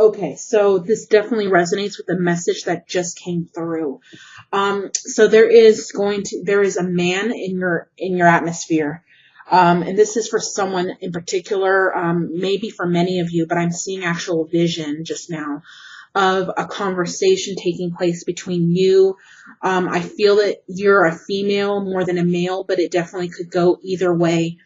Okay, so this definitely resonates with the message that just came through. So there is a man in your atmosphere. And this is for someone in particular, maybe for many of you, but I'm seeing actual vision just now of a conversation taking place between you. I feel that you're a female more than a male, but it definitely could go either way.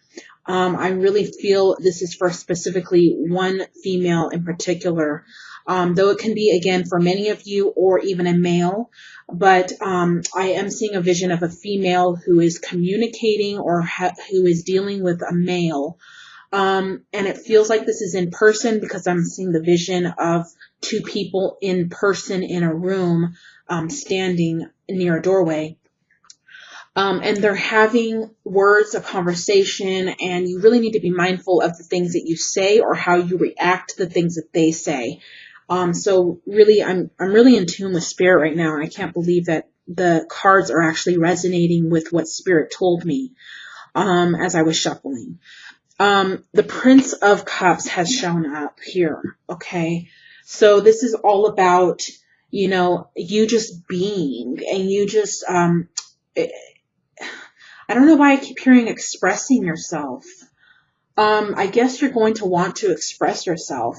I really feel this is for specifically one female in particular, though it can be, again, for many of you or even a male. But I am seeing a vision of a female who is communicating or who is dealing with a male. And it feels like this is in person because I'm seeing the vision of two people in person in a room, standing near a doorway. And they're having words, a conversation, and you really need to be mindful of the things that you say or how you react to the things that they say. So really, I'm really in tune with Spirit right now, and I can't believe that the cards are actually resonating with what Spirit told me as I was shuffling. The Prince of Cups has shown up here, okay? So this is all about, you just being, and you just, I don't know why I keep hearing expressing yourself. I guess you're going to want to express yourself.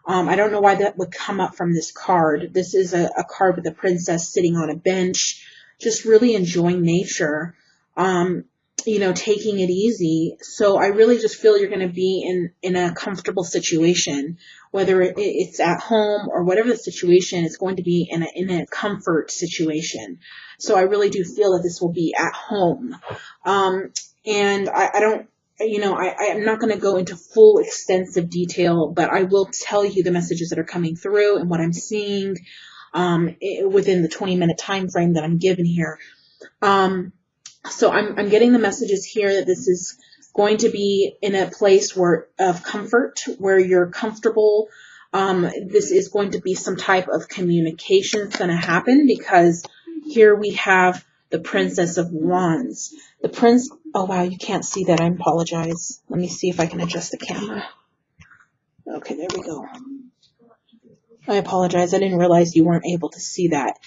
I don't know why that would come up from this card. This is a card with a princess sitting on a bench, just really enjoying nature, taking it easy. So I really just feel you're going to be in a comfortable situation, whether it's at home or whatever the situation, it's going to be in a comfort situation. So I really do feel that this will be at home. And I don't, I'm not going to go into full extensive detail, but I will tell you the messages that are coming through and what I'm seeing within the 20-minute time frame that I'm given here. So I'm getting the messages here that this is going to be in a place of comfort, where you're comfortable. This is going to be some type of communication that's going to happen, because here we have the Princess of Wands. The Prince, oh wow, you can't see that. I apologize. Let me see if I can adjust the camera. Okay, there we go. I apologize. I didn't realize you weren't able to see that.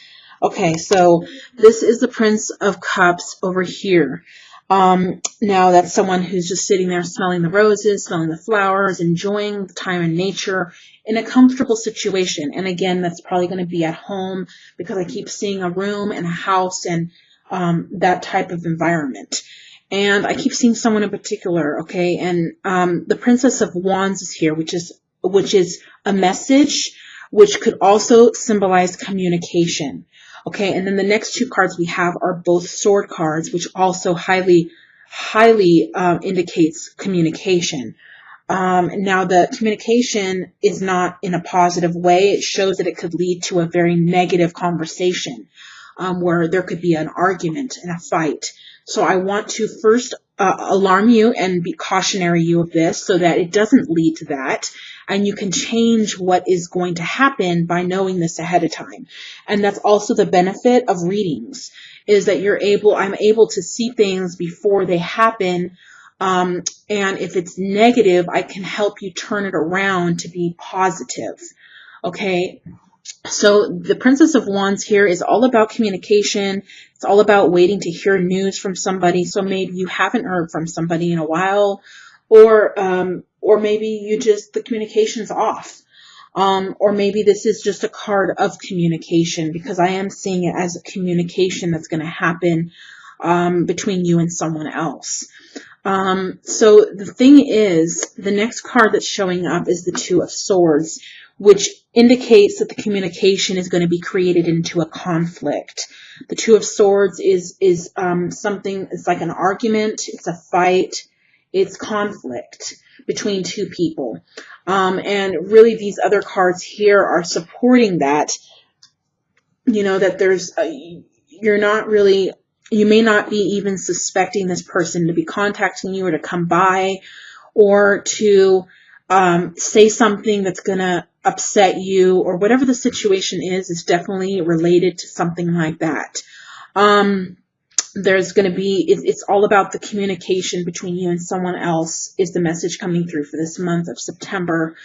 Okay, so this is the Prince of Cups over here. Now that's someone who's just sitting there smelling the roses, smelling the flowers, enjoying the time in nature in a comfortable situation. And again, that's probably going to be at home, because I keep seeing a room and a house and that type of environment. And I keep seeing someone in particular, okay? And the Princess of Wands is here, which is a message, which could also symbolize communication. Okay, and then the next two cards we have are both sword cards, which also highly indicates communication. Now, the communication is not in a positive way. It shows that it could lead to a very negative conversation, where there could be an argument and a fight. So I want to first alarm you and be cautionary you of this, so that it doesn't lead to that. And you can change what is going to happen by knowing this ahead of time. And that's also the benefit of readings, is that I'm able to see things before they happen. And if it's negative, I can help you turn it around to be positive. Okay. So the Princess of Wands here is all about communication. It's all about waiting to hear news from somebody. So maybe you haven't heard from somebody in a while, or maybe the communication's off. Or maybe this is just a card of communication, because I am seeing it as a communication that's going to happen between you and someone else. So the thing is, the next card that's showing up is the Two of Swords, which indicates that the communication is going to be created into a conflict. The Two of Swords is something, it's like an argument, it's a fight, it's conflict between two people. And really these other cards here are supporting that, that there's, you may not be even suspecting this person to be contacting you, or to come by, or to say something that's going to upset you, or whatever the situation is definitely related to something like that. There's going to be, it's all about the communication between you and someone else is the message coming through for this month of September.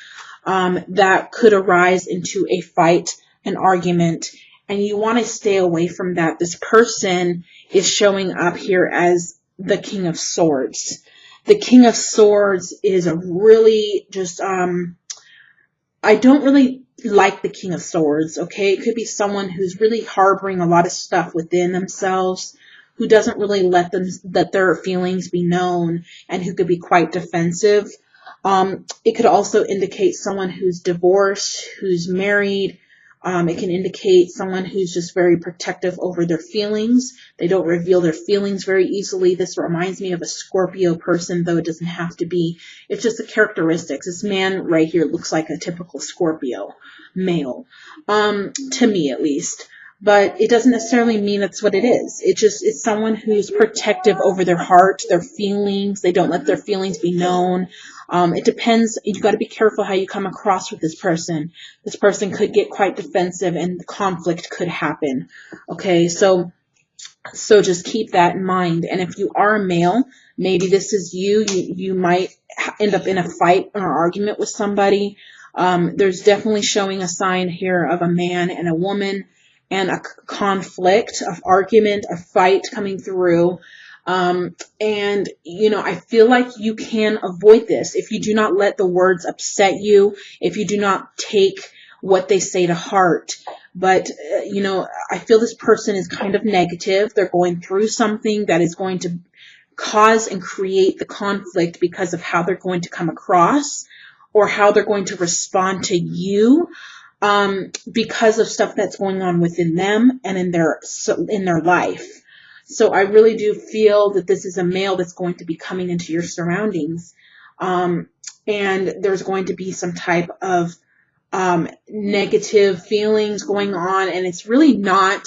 that could arise into a fight, an argument, and you want to stay away from that. This person is showing up here as the King of Swords. The King of Swords is a really just, I don't really like the King of Swords, okay? It could be someone who's really harboring a lot of stuff within themselves, who doesn't really let their feelings be known, and who could be quite defensive. It could also indicate someone who's divorced, who's married. It can indicate someone who's just very protective over their feelings. They don't reveal their feelings very easily. This reminds me of a Scorpio person, though it doesn't have to be. It's just the characteristics. This man right here looks like a typical Scorpio male, to me at least. But it doesn't necessarily mean that's what it is. It's someone who's protective over their heart, their feelings. They don't let their feelings be known. It depends. You got to be careful how you come across with this person. This person could get quite defensive and conflict could happen. Okay, so just keep that in mind. And if you are a male, maybe this is you. You might end up in a fight or argument with somebody. There's definitely showing a sign here of a man and a woman, and a conflict, of argument, a fight coming through. And, I feel like you can avoid this if you do not let the words upset you, if you do not take what they say to heart. But, I feel this person is kind of negative. They're going through something that is going to cause and create the conflict because of how they're going to come across or how they're going to respond to you. Because of stuff that's going on within them and in their life. So I really do feel that this is a male that's going to be coming into your surroundings. And there's going to be some type of negative feelings going on, and it's really not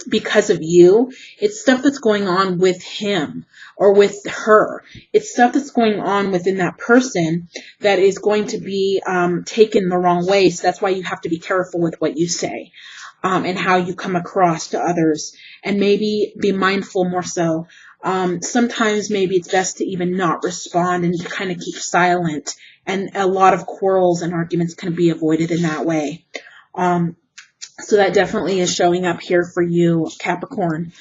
because of you. It's stuff that's going on with him or with her. It's stuff that's going on within that person that is going to be taken the wrong way. So that's why you have to be careful with what you say and how you come across to others, and maybe be mindful more so. Sometimes maybe it's best to even not respond and to kind of keep silent, and a lot of quarrels and arguments can be avoided in that way. So that definitely is showing up here for you, Capricorn.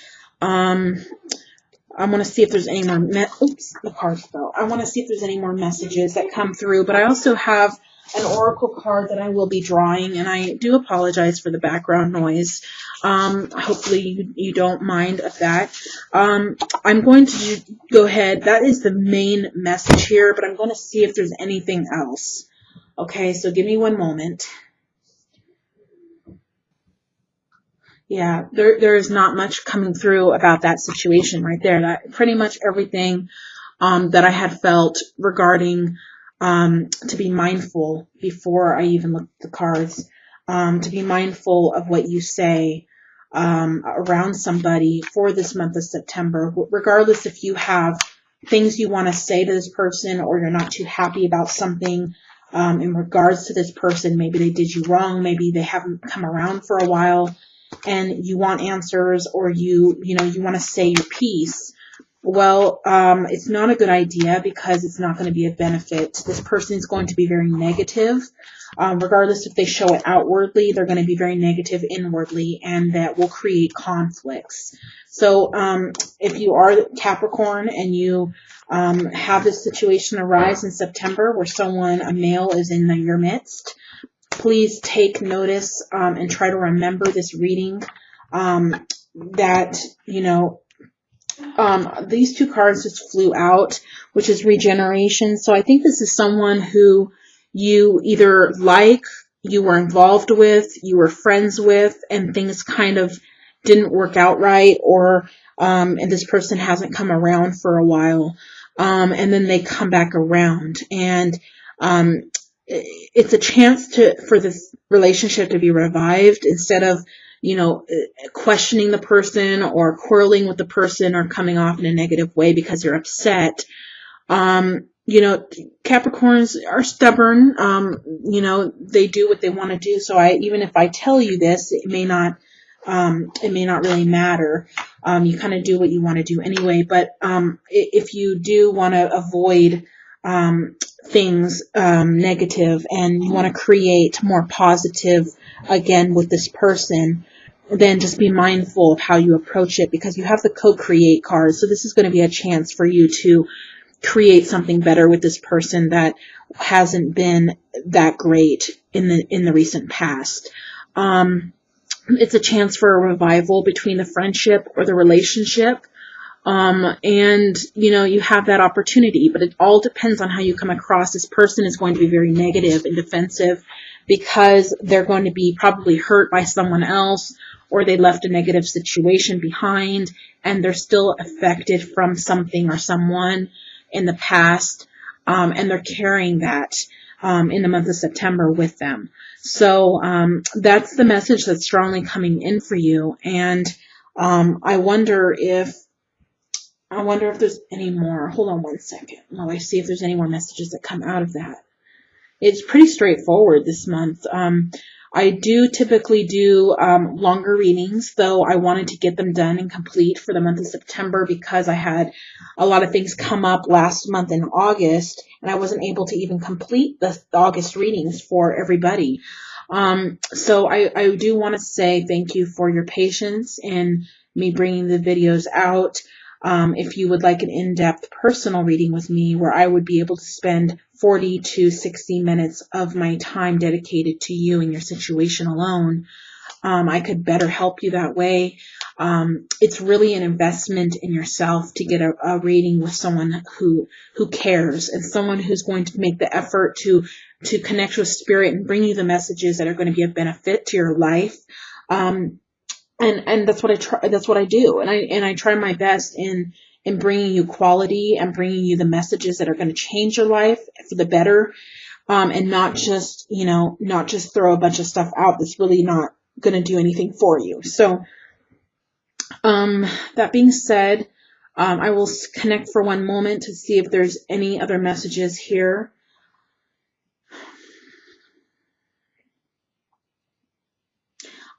I want to see if there's any more, the cards fell. I want to see if there's any more messages that come through, but I also have an oracle card that I will be drawing, and I do apologize for the background noise. Hopefully you don't mind of that. I'm going to go ahead. That is the main message here, but I'm going to see if there's anything else. Okay, so give me one moment. Yeah, there is not much coming through about that situation right there. That pretty much everything that I had felt regarding to be mindful before I even looked at the cards, to be mindful of what you say around somebody for this month of September, regardless if you have things you want to say to this person or you're not too happy about something in regards to this person. Maybe they did you wrong. Maybe they haven't come around for a while, and you want answers, or you want to say your piece. Well, it's not a good idea because it's not going to be a benefit. This person is going to be very negative. Regardless if they show it outwardly, they're going to be very negative inwardly, and that will create conflicts. So if you are Capricorn and you have this situation arise in September where a male is in your midst, please take notice and try to remember this reading, that, these two cards just flew out, which is regeneration. So I think this is someone who you either you were involved with, you were friends with, and things kind of didn't work out right, or and this person hasn't come around for a while, and then they come back around, and it's a chance for this relationship to be revived instead of questioning the person or quarreling with the person or coming off in a negative way because you're upset. Capricorns are stubborn. They do what they want to do. So even if I tell you this, it may not really matter. You kind of do what you want to do anyway. But if you do want to avoid things negative, and you want to create more positive again with this person, then just be mindful of how you approach it, because you have the co-create card. So this is going to be a chance for you to create something better with this person that hasn't been that great in the recent past. It's a chance for a revival between the friendship or the relationship. And you have that opportunity, but it all depends on how you come across. This person is going to be very negative and defensive because they're going to be probably hurt by someone else, or they left a negative situation behind and they're still affected from something or someone in the past. And they're carrying that, in the month of September with them. So, that's the message that's strongly coming in for you. And, I wonder if there's any more. Hold on one second while I see if there's any more messages that come out of that. It's pretty straightforward this month. I do typically do longer readings, though I wanted to get them done and complete for the month of September because I had a lot of things come up last month in August, and I wasn't able to even complete the August readings for everybody. So I do want to say thank you for your patience in me bringing the videos out. If you would like an in-depth personal reading with me where I would be able to spend 40 to 60 minutes of my time dedicated to you and your situation alone, I could better help you that way. It's really an investment in yourself to get a reading with someone who cares, and someone who's going to make the effort to connect with spirit and bring you the messages that are going to be of benefit to your life. And that's what I try. That's what I do. And I try my best in bringing you quality and bringing you the messages that are going to change your life for the better. And not just throw a bunch of stuff out that's really not going to do anything for you. So, that being said, I will connect for one moment to see if there's any other messages here.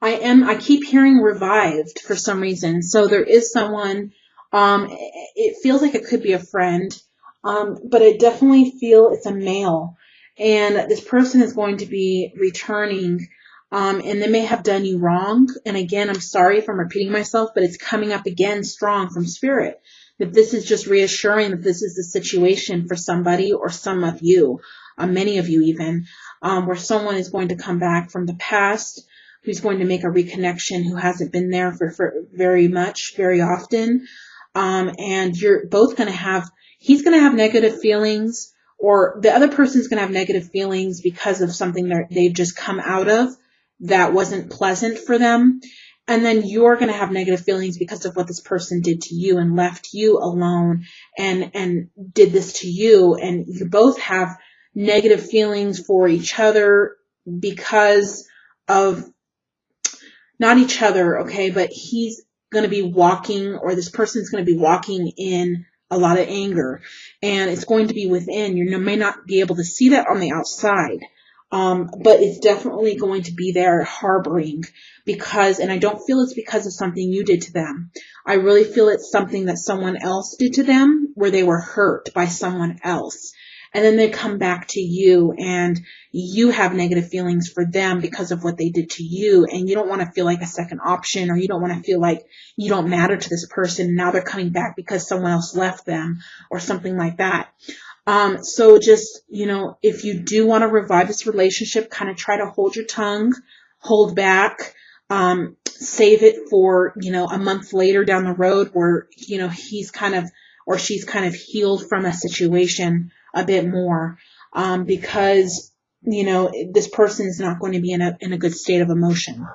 I keep hearing revived for some reason. So there is someone, it feels like it could be a friend, but I definitely feel it's a male. And this person is going to be returning, and they may have done you wrong. And again, I'm sorry if I'm repeating myself, but it's coming up again strong from spirit, that this is just reassuring that this is the situation for somebody or some of you, many of you even, where someone is going to come back from the past, who's going to make a reconnection, who hasn't been there for very often. And you're both going to have, he's going to have negative feelings, or the other person's going to have negative feelings because of something that they've just come out of that wasn't pleasant for them. And then you're going to have negative feelings because of what this person did to you and left you alone and did this to you. And you both have negative feelings for each other because of, not each other, okay, but he's going to be walking, or this person's going to be walking in a lot of anger, and it's going to be within. You may not be able to see that on the outside, but it's definitely going to be there harboring and I don't feel it's because of something you did to them. I really feel it's something that someone else did to them, where they were hurt by someone else. And then they come back to you and you have negative feelings for them because of what they did to you. And you don't want to feel like a second option, or you don't want to feel like you don't matter to this person. Now they're coming back because someone else left them or something like that. So just, if you do want to revive this relationship, kind of try to hold your tongue, hold back, save it for, a month later down the road where, he's kind of, or she's kind of healed from a situation a bit more, because, this person is not going to be in a good state of emotion.